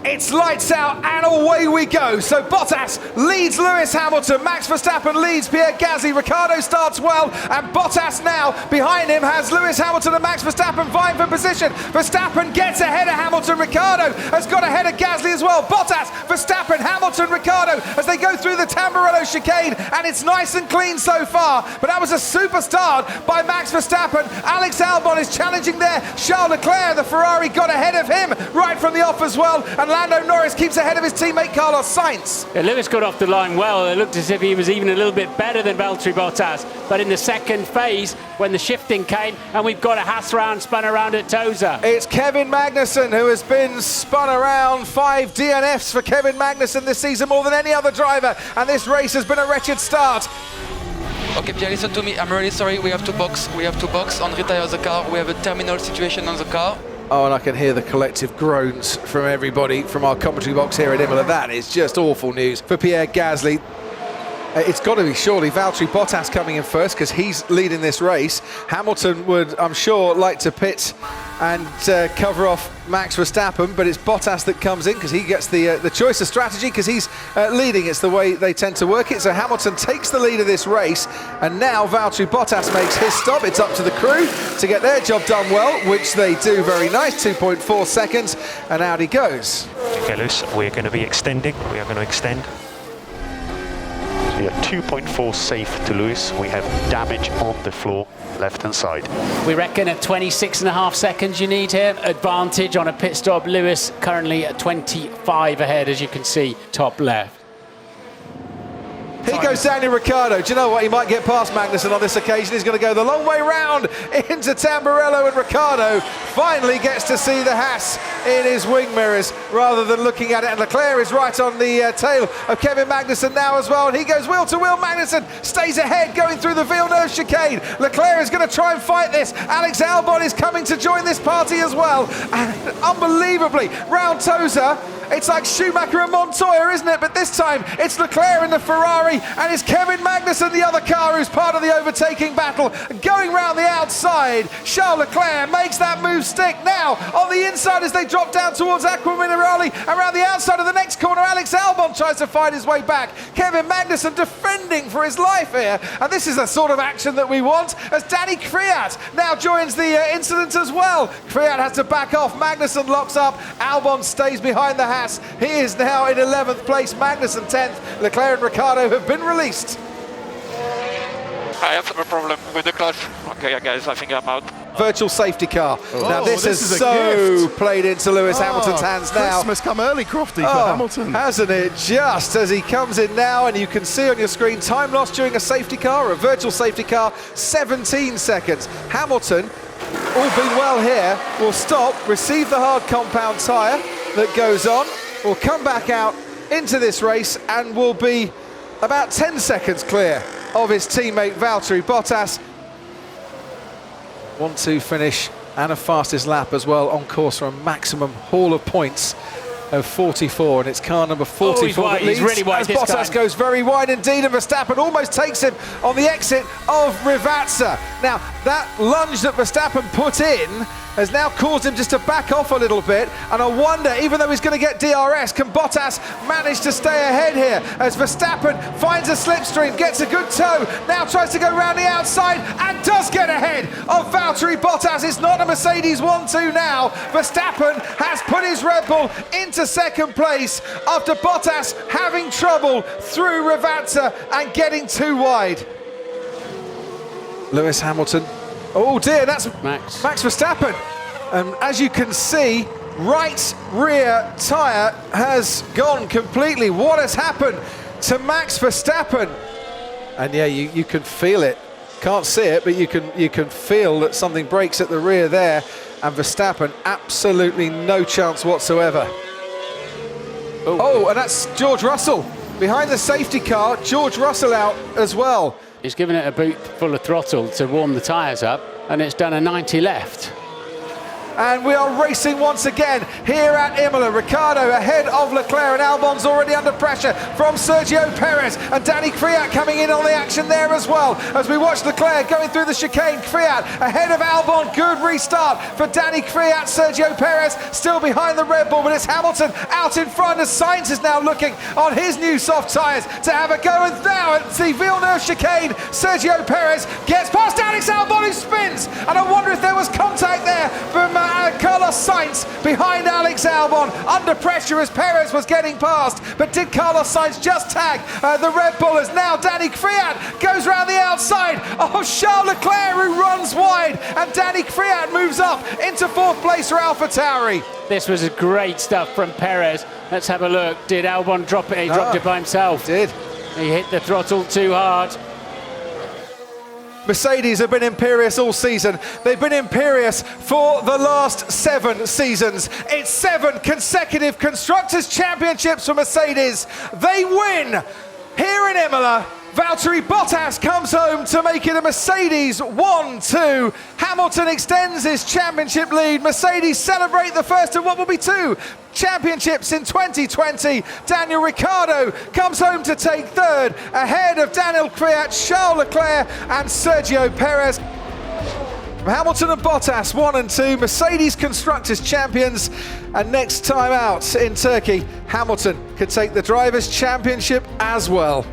It's lights out and away we go. So Bottas leads Lewis Hamilton, Max Verstappen leads Pierre Gasly, Ricciardo starts well, and Bottas now behind him has Lewis Hamilton and Max Verstappen vying for position. Verstappen gets ahead of Hamilton, Ricciardo has got ahead of Gasly as well. Bottas, Verstappen, Hamilton, Ricciardo as they go through the Tamburello chicane, and it's nice and clean so far, but that was a super start by Max Verstappen. Alex Albon is challenging there, Charles Leclerc, the Ferrari got ahead of him right from the off as well, and Lando Norris keeps ahead of his teammate Carlos Sainz. Yeah, Lewis got off the line well. It looked as if he was even a little bit better than Valtteri Bottas. But in the second phase, when the shifting came, and we've got a Haas round spun around at Tosa. It's Kevin Magnussen who has been spun around. 5 DNFs for Kevin Magnussen this season, more than any other driver. And this race has been a wretched start. Okay, Pierre, listen to me. I'm really sorry. We have to box. We have to box and retire the car. We have a terminal situation on the car. Oh, and I can hear the collective groans from everybody from our commentary box here at Imola. That is just awful news for Pierre Gasly. It's got to be surely Valtteri Bottas coming in first because he's leading this race. Hamilton would, I'm sure, like to pit and cover off Max Verstappen, but it's Bottas that comes in because he gets the choice of strategy because he's leading. It's the way they tend to work it. So Hamilton takes the lead of this race, and now Valtteri Bottas makes his stop. It's up to the crew to get their job done well, which they do very nice. 2.4 seconds, and out he goes. Okay, Lewis, we're going to be extending. We are going to extend. So you're 2.4 safe to Lewis. We have damage on the floor, left-hand side. We reckon at 26.5 seconds you need here. Advantage on a pit stop. Lewis currently at 25 ahead, as you can see, top left. Here goes Daniel Ricciardo. Do you know what? He might get past Magnussen on this occasion. He's going to go the long way round into Tamburello, and Ricciardo finally gets to see the Haas in his wing mirrors rather than looking at it. And Leclerc is right on the tail of Kevin Magnussen now as well. And he goes wheel to wheel. Magnussen stays ahead going through the Villeneuve chicane. Leclerc is going to try and fight this. Alex Albon is coming to join this party as well. And unbelievably, round Tosa, it's like Schumacher and Montoya, isn't it? But this time it's Leclerc in the Ferrari, and it's Kevin Magnussen, the other car, who's part of the overtaking battle. Going round the outside, Charles Leclerc makes that move stick. Now on the inside as they drop down towards Aqua Minerale, around the outside of the next corner, Alex Albon tries to find his way back. Kevin Magnussen defending for his life here, and this is the sort of action that we want as Danny Kvyat now joins the incident as well. Kvyat has to back off, Magnussen locks up, Albon stays behind the Haas. He is now in 11th place, Magnussen 10th. Leclerc and Ricciardo have been released. I have a problem with the clutch. Okay, guys, I think I'm out. Virtual safety car. Now this is so played into Lewis Hamilton's hands now. Christmas come early, Crofty, for Hamilton. Hasn't it just, as he comes in now, and you can see on your screen time lost during a safety car, or a virtual safety car, 17 seconds. Hamilton, all being well here, will stop, receive the hard compound tyre that goes on, will come back out into this race and will be about 10 seconds clear of his teammate Valtteri Bottas. 1-2 finish and a fastest lap as well, on course for a maximum haul of points of 44, and it's car number 44 that leads. He's really wide as Bottas goes very wide indeed, and Verstappen almost takes him on the exit of Rivazza. Now that lunge that Verstappen put in has now caused him just to back off a little bit, and I wonder, even though he's going to get DRS, can Bottas manage to stay ahead here as Verstappen finds a slipstream, gets a good toe, now tries to go round the outside and does get ahead of Valtteri Bottas. It's not a Mercedes 1-2 now. Verstappen has put his Red Bull into second place after Bottas having trouble through Rivazza and getting too wide. Lewis Hamilton. Oh dear, that's Max Verstappen. And as you can see, right rear tyre has gone completely. What has happened to Max Verstappen? And yeah, you can feel it. Can't see it, but you can feel that something breaks at the rear there. And Verstappen, absolutely no chance whatsoever. Oh, and that's George Russell. Behind the safety car, George Russell out as well. He's given it a boot full of throttle to warm the tyres up, and it's done a 90 left. And we are racing once again here at Imola. Ricciardo ahead of Leclerc, and Albon's already under pressure from Sergio Perez, and Danny Kvyat coming in on the action there as well. As we watch Leclerc going through the chicane, Kvyat ahead of Albon. Good restart for Danny Kvyat. Sergio Perez still behind the Red Bull, but it's Hamilton out in front as Sainz is now looking on his new soft tyres to have a go. And now at the Villeneuve chicane, Sergio Perez gets past Alex Albon, who spins, and I wonder if there was contact there from Carlos Sainz behind Alex Albon, under pressure as Perez was getting past. But did Carlos Sainz just tag the Red Bull, as now Danny Kvyat goes round the outside of Charles Leclerc, who runs wide, and Danny Kvyat moves up into fourth place for AlphaTauri. This was great stuff from Perez. Let's have a look. Did Albon drop it? He dropped it by himself. Did. He hit the throttle too hard. Mercedes have been imperious all season. They've been imperious for the last 7 seasons. It's 7 consecutive Constructors' Championships for Mercedes. They win here in Imola. Valtteri Bottas comes home to make it a Mercedes 1-2. Hamilton extends his championship lead. Mercedes celebrate the first of what will be 2 championships in 2020. Daniel Ricciardo comes home to take third, ahead of Daniel Kvyat, Charles Leclerc and Sergio Perez. Hamilton and Bottas 1 and 2, Mercedes Constructors champions, and next time out in Turkey, Hamilton could take the Drivers' Championship as well.